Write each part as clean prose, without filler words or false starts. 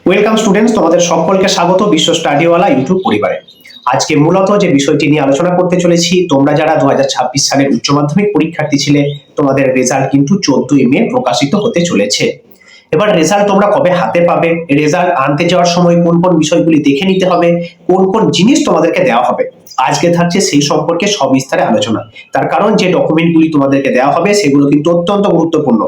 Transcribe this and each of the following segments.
Welcome students, তোমাদের সকলকে স্বাগত বিশ্ব স্টাডিওয়ালা ইউটিউব পরিবারে। আজকে মূলত যে বিষয়টি নিয়ে আলোচনা করতে চলেছি, তোমরা যারা 2026 সালের উচ্চ মাধ্যমিক পরীক্ষার্থী ছিলে, তোমাদের রেজাল্ট কিন্তু 14ই মে প্রকাশিত হতে চলেছে। এবার রেজাল্ট তোমরা কবে হাতে পাবে, রেজাল্ট আনতে যাওয়ার সময় কোন কোন বিষয়গুলি দেখে নিতে হবে, কোন কোন জিনিস তোমাদেরকে দেওয়া হবে, আজকে থাকছে সেই সম্পর্কে সবিস্তারে আলোচনা। তার কারণ যে ডকুমেন্টগুলি তোমাদেরকে দেওয়া হবে সেগুলো কিন্তু অত্যন্ত গুরুত্বপূর্ণ।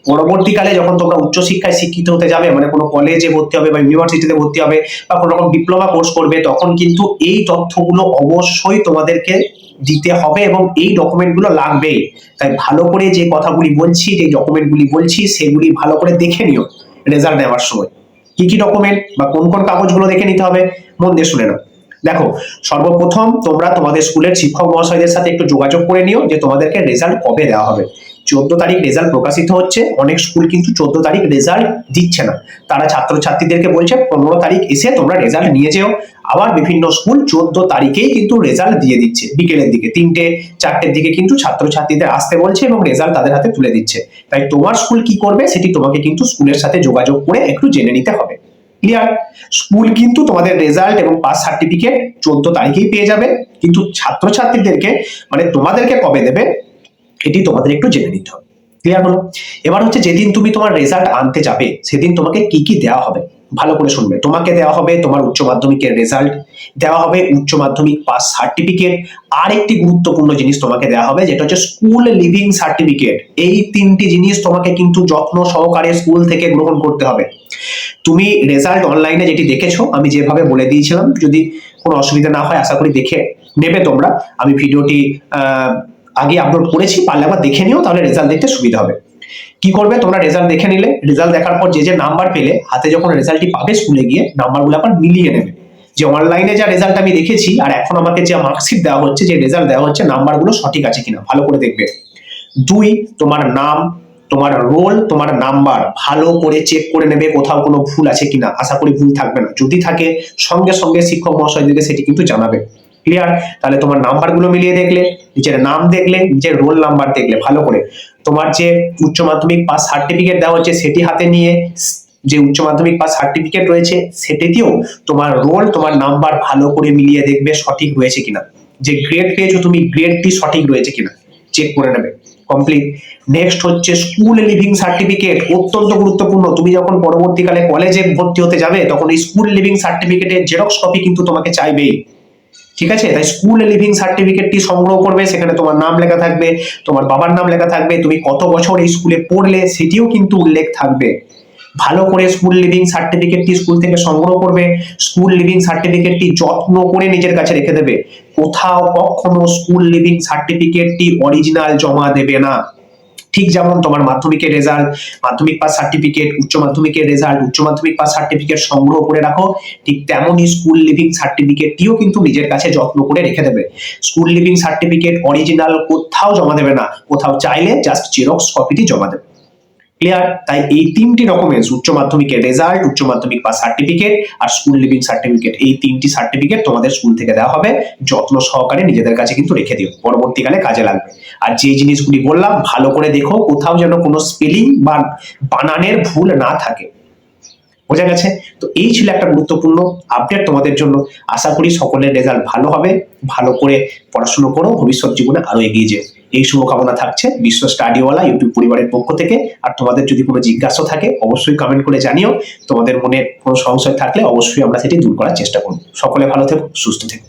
পরবর্তীকালে যখন তোমরা উচ্চশিক্ষায় শিক্ষিত হতে যাবে, মানে কোনো কলেজে ভর্তি হবে বা ইউনিভার্সিটিতে ভর্তি হবে বা কোনো রকম ডিপ্লোমা কোর্স করবে, তখন কিন্তু এই তথ্যগুলো অবশ্যই তোমাদেরকে দিতে হবে এবং এই ডকুমেন্টগুলো লাগবে। তাই ভালো করে যে কথাগুলি বলছি, যে ডকুমেন্টগুলি বলছি, সেগুলি ভালো করে দেখে নিও রেজাল্ট নেওয়ার সময়। কি কি ডকুমেন্ট বা কোন কোন কাগজগুলো দেখে নিতে হবে, মন দিয়ে শুনে নাও। দেখো, সর্বপ্রথম তোমরা তোমাদের স্কুলের শিক্ষক মহাশয়দের সাথে একটু যোগাযোগ করে নিও যে তোমাদেরকে রেজাল্ট কবে দেওয়া হবে। 14 তারিখ রেজাল্ট প্রকাশিত হচ্ছে, অনেক স্কুল কিন্তু 14 তারিখ রেজাল্ট দিচ্ছে না, তারা ছাত্রছাত্রীদেরকে বলছে 15 তারিখ এসে তোমরা রেজাল্ট নিয়ে যেও। আবার বিভিন্ন স্কুল 14 তারিখেই কিন্তু রেজাল্ট দিয়ে দিচ্ছে, বিকেলের দিকে 3টে-4টের দিকে কিন্তু ছাত্রছাত্রীদের আসতে বলছে এবং রেজাল্ট তাদের হাতে তুলে দিচ্ছে। তাই তোমার স্কুল কি করবে সেটি তোমাকে কিন্তু স্কুলের সাথে যোগাযোগ করে একটু জেনে নিতে হবে। ক্লিয়ার? স্কুল কিন্তু তোমাদের রেজাল্ট এবং পাস সার্টিফিকেট 14 তারিখেই পেয়ে যাবে, কিন্তু ছাত্রছাত্রীদেরকে মানে তোমাদেরকে কবে দেবে এটি তোমাদের একটু জেনে নিতে হবে। ক্লিয়ার হলো? এবার হচ্ছে যেদিন তুমি তোমার রেজাল্ট আনতে যাবে সেদিন তোমাকে কি কি দেওয়া হবে, ভালো করে শুনবে। তোমাকে দেওয়া হবে তোমার উচ্চ মাধ্যমিকের রেজাল্ট, দেওয়া হবে উচ্চ মাধ্যমিক পাস সার্টিফিকেট, আর একটি গুরুত্বপূর্ণ জিনিস তোমাকে দেওয়া হবে যেটা হচ্ছে স্কুল লিভিং সার্টিফিকেট। এই তিনটি জিনিস তোমাকে কিন্তু যত্ন সহকারে স্কুল থেকে গ্রহণ করতে হবে। তুমি রেজাল্ট অনলাইনে যেটি দেখেছো, আমি যেভাবে বলে দিয়েছিলাম, যদি কোনো অসুবিধা না হয় আশা করি দেখে নেবে তোমরা। আমি ভিডিওটি আগে আপলোড করেছি, পারলে আবার দেখে নিও, তাহলে রেজাল্ট দেখতে সুবিধা হবে। কি করবে তোমরা, রেজাল্ট দেখে নিলে, রেজাল্ট দেখার পর যে যে নাম্বার পেলে হাতে যখন রেজাল্টটি পাবে স্কুলে গিয়ে নাম্বারগুলো আবার মিলিয়ে নেবে, যে অনলাইনে যা রেজাল্ট আমি দেখেছি আর এখন আমাকে যে মার্কশিট দেওয়া হচ্ছে, যে রেজাল্ট দেওয়া হচ্ছে, নাম্বারগুলো সঠিক আছে কিনা ভালো করে দেখবে। 2, তোমার নাম, তোমার রোল, তোমার নাম্বার ভালো করে চেক করে নেবে কোথাও কোনো ভুল আছে কিনা। আশা করি ভুল থাকবে না, যদি থাকে সঙ্গে সঙ্গে শিক্ষক মহাশয়দেরকে সেটি কিন্তু জানাবে। ক্লিয়ার? তাহলে তোমার নাম্বারগুলো মিলিয়ে দেখলে, নিজের নাম দেখলে, নিজের রোল নাম্বার দেখলে, ভালো করে তোমার যে উচ্চ মাধ্যমিক পাস সার্টিফিকেট দেওয়া হচ্ছে সেটি হাতে নিয়ে, যে উচ্চ মাধ্যমিক পাস সার্টিফিকেট রয়েছে সেটিতেও তোমার রোল, তোমার নাম্বার ভালো করে মিলিয়ে দেখবে সঠিক রয়েছে কিনা। যে গ্রেড পেয়েছো তুমি, গ্রেডটি সঠিক রয়েছে কিনা চেক করে নেবে। কমপ্লিট। নেক্সট হচ্ছে স্কুল লিভিং সার্টিফিকেট, অত্যন্ত গুরুত্বপূর্ণ। তুমি যখন পরবর্তীকালে কলেজে ভর্তি হতে যাবে তখন এই স্কুল লিভিং সার্টিফিকেটের জেরক্স কপি কিন্তু তোমাকে চাইবেই। ঠিক আছে? তাই স্কুল লিভিং সার্টিফিকেটটি সংগ্রহ করবে, সেখানে তোমার নাম লেখা থাকবে, তোমার বাবার নাম লেখা থাকবে, তুমি কত বছর এই স্কুলে পড়লে সেটিও কিন্তু উল্লেখ থাকবে। ভালো করে স্কুল লিভিং সার্টিফিকেটটি স্কুল থেকে সংগ্রহ করবে, স্কুল লিভিং সার্টিফিকেটটি যত্ন করে নিজের কাছে রেখে দেবে। কোথাও কখনো স্কুল লিভিং সার্টিফিকেটটি অরিজিনাল জমা দেবে না। ঠিক যেমন তোমার মাধ্যমিকের রেজাল্ট, মাধ্যমিক পাস সার্টিফিকেট, উচ্চ মাধ্যমিকের রেজাল্ট, উচ্চ মাধ্যমিক পাস সার্টিফিকেট সংগ্রহ করে রাখো, ঠিক তেমনই স্কুল লিভিং সার্টিফিকেটটিও কিন্তু নিজের কাছে যত্ন করে রেখে দেবে। স্কুল লিভিং সার্টিফিকেট অরিজিনাল কোথাও জমা দেবে না, কোথাও চাইলে জাস্ট জেরক্স কপিটি জমা দেবে। ক্লিয়ার? তাই এই 3টি ডকুমেন্টস, উচ্চ মাধ্যমিকের রেজাল্ট, উচ্চ মাধ্যমিক পাস সার্টিফিকেট আর স্কুল লিভিং সার্টিফিকেট, এই 3টি সার্টিফিকেট তোমাদের স্কুল থেকে দেওয়া হবে। যত্ন সহকারে নিজেদের কাছে কিন্তু রেখে দিও, পরবর্তীকালে কাজে লাগবে। আর যে জিনিসগুলি বললাম ভালো করে দেখো, কোথাও যেন কোনো স্পেলিং বা বানানের ভুল না থাকে। বোঝা গেছে? তো এই ছিল একটা গুরুত্বপূর্ণ আপডেট তোমাদের জন্য। আশা করি সকলের রেজাল্ট ভালো হবে। ভালো করে পড়াশোনা করো, ভবিষ্যৎ জীবনে আরো এগিয়ে যেও, এই শুভকামনা থাকছে বিশ্ব স্টাডিওয়ালা ইউটিউব পরিবারের পক্ষ থেকে। আর তোমাদের যদি কোনো জিজ্ঞাসা থাকে অবশ্যই কমেন্ট করে জানিও। তোমাদের মনে কোনো সংশয় থাকলে অবশ্যই আমরা সেটি দূর করার চেষ্টা করব। সকলে ভালো থেকো, সুস্থ থেকো।